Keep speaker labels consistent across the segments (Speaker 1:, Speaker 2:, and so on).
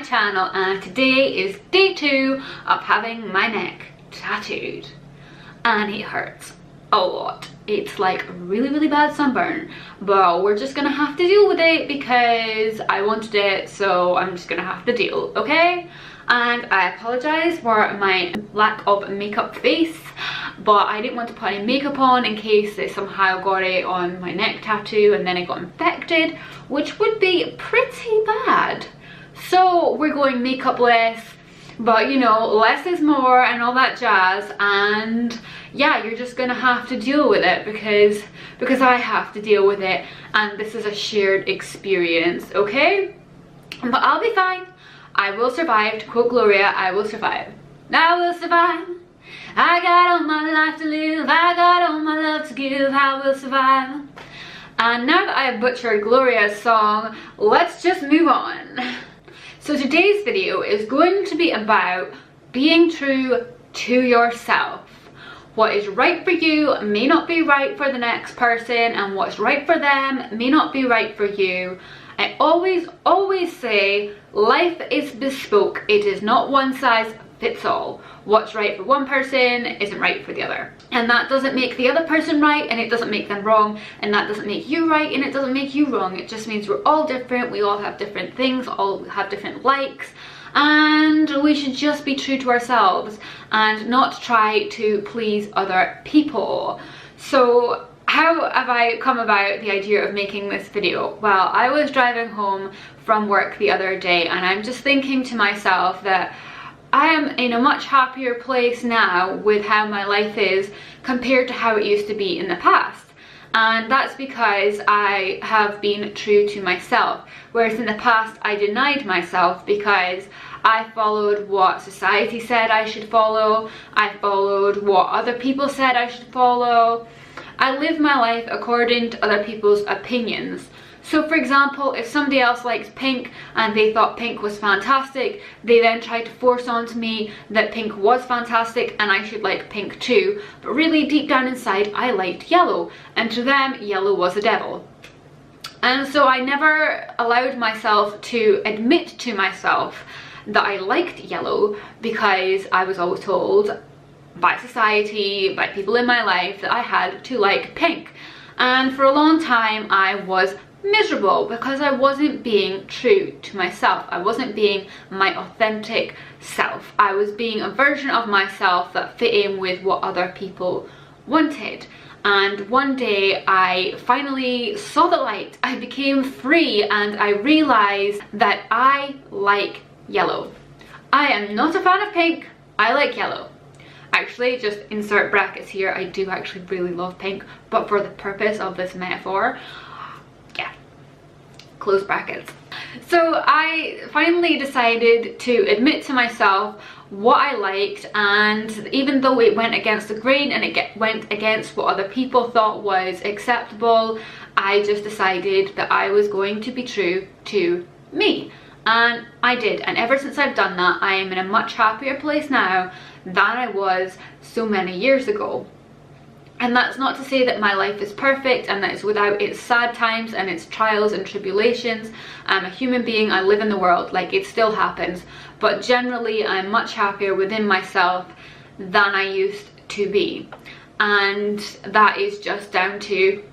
Speaker 1: my channel, and today is day 2 of having my neck tattooed, and it hurts a lot. It's like really bad sunburn, but we're just gonna have to deal with it because I wanted it, so I'm just gonna have to deal, okay? And I apologize for my lack of makeup face, but I didn't want to put any makeup on in case I somehow got it on my neck tattoo and then it got infected, which would be pretty bad. So we're going makeupless, but you know, less is more and all that jazz. And yeah, you're just gonna have to deal with it because I have to deal with it, and this is a shared experience, okay? But I'll be fine. I will survive. To quote Gloria, I will survive. I will survive. I got all my life to live. I got all my love to give. I will survive. And now that I have butchered Gloria's song, let's just move on. So today's video is going to be about being true to yourself. What is right for you may not be right for the next person, and what's right for them may not be right for you. I always say life is bespoke. It is not one size fits all. What's right for one person isn't right for the other, and that doesn't make the other person right, and it doesn't make them wrong, and that doesn't make you right, and it doesn't make you wrong. It just means we're all different. We all have different things, all have different likes, and we should just be true to ourselves and not try to please other people. So how have I come about the idea of making this video? Well, I was driving home from work the other day, and I'm just thinking to myself that I am in a much happier place now with how my life is compared to how it used to be in the past. And that's because I have been true to myself, whereas in the past I denied myself because I followed what society said I should follow, I followed what other people said I should follow. I lived my life according to other people's opinions. So for example, if somebody else likes pink and they thought pink was fantastic, they then tried to force onto me that pink was fantastic and I should like pink too. But really deep down inside, I liked yellow, and to them, yellow was the devil. And so I never allowed myself to admit to myself that I liked yellow, because I was always told by society, by people in my life, that I had to like pink. And for a long time I was miserable because I wasn't being true to myself. I wasn't being my authentic self. I was being a version of myself that fit in with what other people wanted. And one day I finally saw the light. I became free, and I realized that I like yellow. I am not a fan of pink. I like yellow. Actually, just insert brackets here, I do actually really love pink, but for the purpose of this metaphor, yeah, close brackets. So I finally decided to admit to myself what I liked, and even though it went against the grain and it went against what other people thought was acceptable, I just decided that I was going to be true to me. And I did, and ever since I've done that, I am in a much happier place now than I was so many years ago. And that's not to say that my life is perfect and that it's without its sad times and its trials and tribulations. I'm a human being, I live in the world, like it still happens, but generally I'm much happier within myself than I used to be. And that is just down to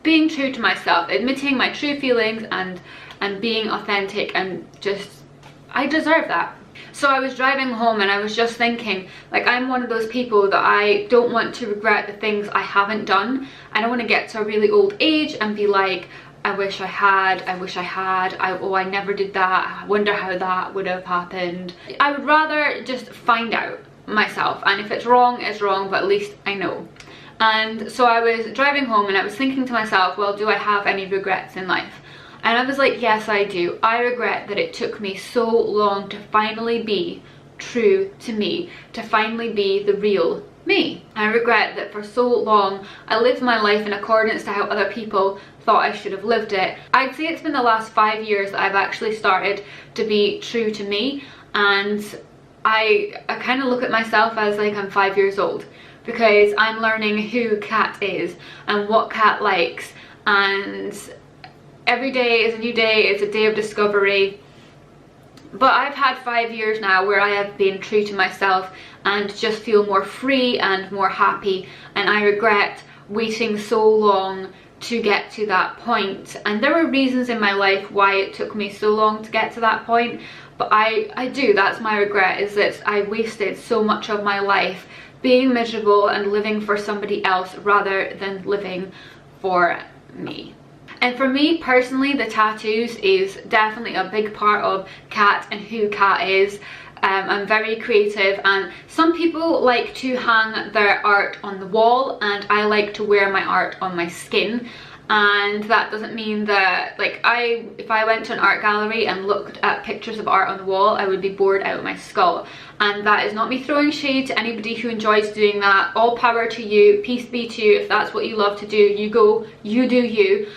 Speaker 1: being true to myself, admitting my true feelings and being authentic, and just, I deserve that. So I was driving home and I was just thinking, like, I'm one of those people that I don't want to regret the things I haven't done. I don't want to get to a really old age and be like, I wish I had, oh, I never did that, I wonder how that would have happened. I would rather just find out myself, and if it's wrong, it's wrong, but at least I know. And so I was driving home and I was thinking to myself, well, do I have any regrets in life? And I was like, yes, I do. I regret that it took me so long to finally be true to me, to finally be the real me. I regret that for so long I lived my life in accordance to how other people thought I should have lived it. I'd say it's been the last 5 years that I've actually started to be true to me, and I kind of look at myself as like I'm 5 years old, because I'm learning who Kat is and what Kat likes, and every day is a new day, it's a day of discovery. But I've had 5 years now where I have been true to myself and just feel more free and more happy, and I regret waiting so long to get to that point. And there were reasons in my life why it took me so long to get to that point, but that's my regret, is that I wasted so much of my life being miserable and living for somebody else rather than living for me. And for me personally, the tattoos is definitely a big part of Kat and who Kat is. I'm very creative, and some people like to hang their art on the wall, and I like to wear my art on my skin. And that doesn't mean that, like, if I went to an art gallery and looked at pictures of art on the wall, I would be bored out of my skull. And that is not me throwing shade to anybody who enjoys doing that. All power to you, peace be to you. If that's what you love to do, you go, you do you.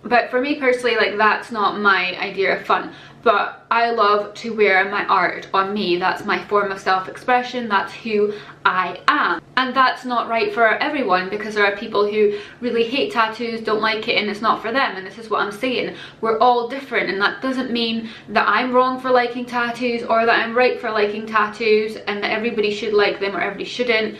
Speaker 1: But for me personally, like, that's not my idea of fun. But I love to wear my art on me. That's my form of self-expression. That's who I am. And that's not right for everyone, because there are people who really hate tattoos, don't like it, and it's not for them. And this is what I'm saying. We're all different, and that doesn't mean that I'm wrong for liking tattoos or that I'm right for liking tattoos and that everybody should like them or everybody shouldn't.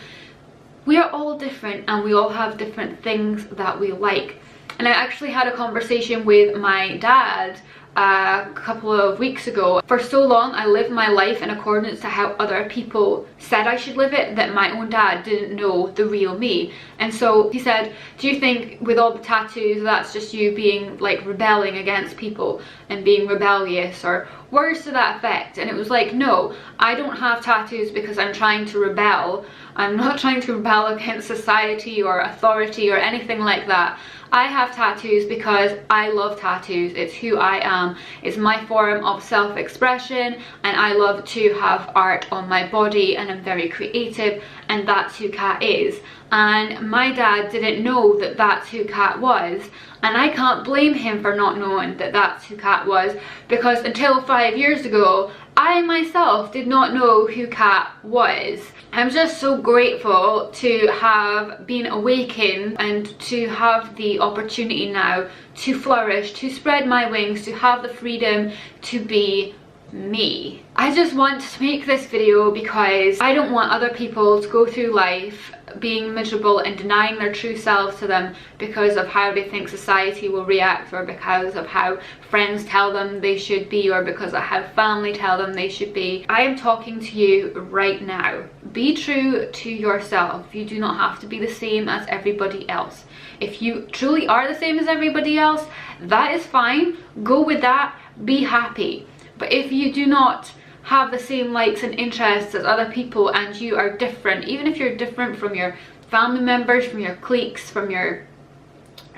Speaker 1: We are all different, and we all have different things that we like. And I actually had a conversation with my dad a couple of weeks ago. For so long I lived my life in accordance to how other people said I should live it, that my own dad didn't know the real me. And so he said, do you think with all the tattoos that's just you being like rebelling against people and being rebellious, or words to that effect? And it was like, no, I don't have tattoos because I'm trying to rebel. I'm not trying to rebel against society or authority or anything like that. I have tattoos because I love tattoos. It's who I am. It's my form of self-expression, and I love to have art on my body, and I'm very creative, and that's who Kat is. And my dad didn't know that that's who Kat was, and I can't blame him for not knowing that that's who Kat was, because until 5 years ago I myself did not know who Kat was. I'm just so grateful to have been awakened and to have the opportunity now to flourish, to spread my wings, to have the freedom to be me. I just want to make this video because I don't want other people to go through life being miserable and denying their true selves to them because of how they think society will react, or because of how friends tell them they should be, or because of how family tell them they should be. I am talking to you right now. Be true to yourself. You do not have to be the same as everybody else. If you truly are the same as everybody else, that is fine. Go with that. Be happy. But if you do not have the same likes and interests as other people, and you are different, even if you're different from your family members, from your cliques, from your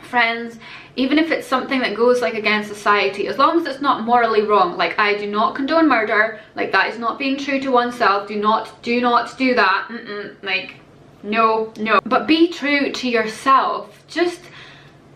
Speaker 1: friends, even if it's something that goes like against society, as long as it's not morally wrong. Like, I do not condone murder. Like, that is not being true to oneself. Do not do that. Like, no. But be true to yourself. Just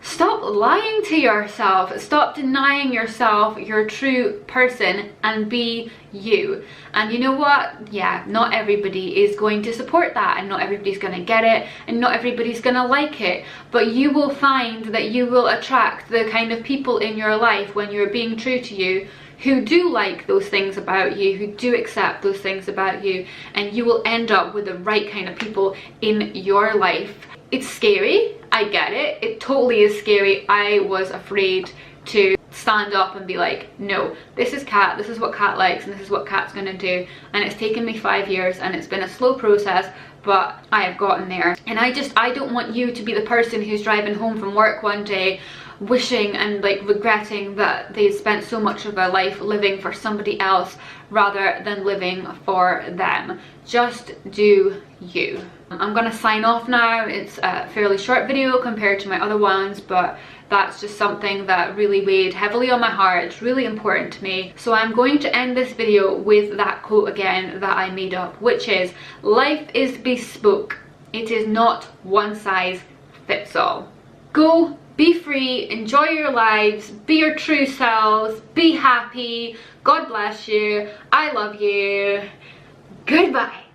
Speaker 1: stop lying to yourself. Stop denying yourself your true person and be you. And you know what? Yeah, not everybody is going to support that, and not everybody's going to get it, and not everybody's going to like it. But you will find that you will attract the kind of people in your life, when you're being true to you, who do like those things about you, who do accept those things about you, and you will end up with the right kind of people in your life. It's scary, I get it. It totally is scary. I was afraid to stand up and be like, no, this is Kat, this is what Kat likes, and this is what Kat's gonna do. And it's taken me 5 years, and it's been a slow process, but I have gotten there. And I don't want you to be the person who's driving home from work one day wishing and like regretting that they spent so much of their life living for somebody else rather than living for them. Just do you. I'm gonna sign off now. It's a fairly short video compared to my other ones, but that's just something that really weighed heavily on my heart. It's really important to me. So I'm going to end this video with that quote again that I made up, which is, life is bespoke. It is not one size fits all. Go, be free, enjoy your lives, be your true selves, be happy. God bless you. I love you. Goodbye.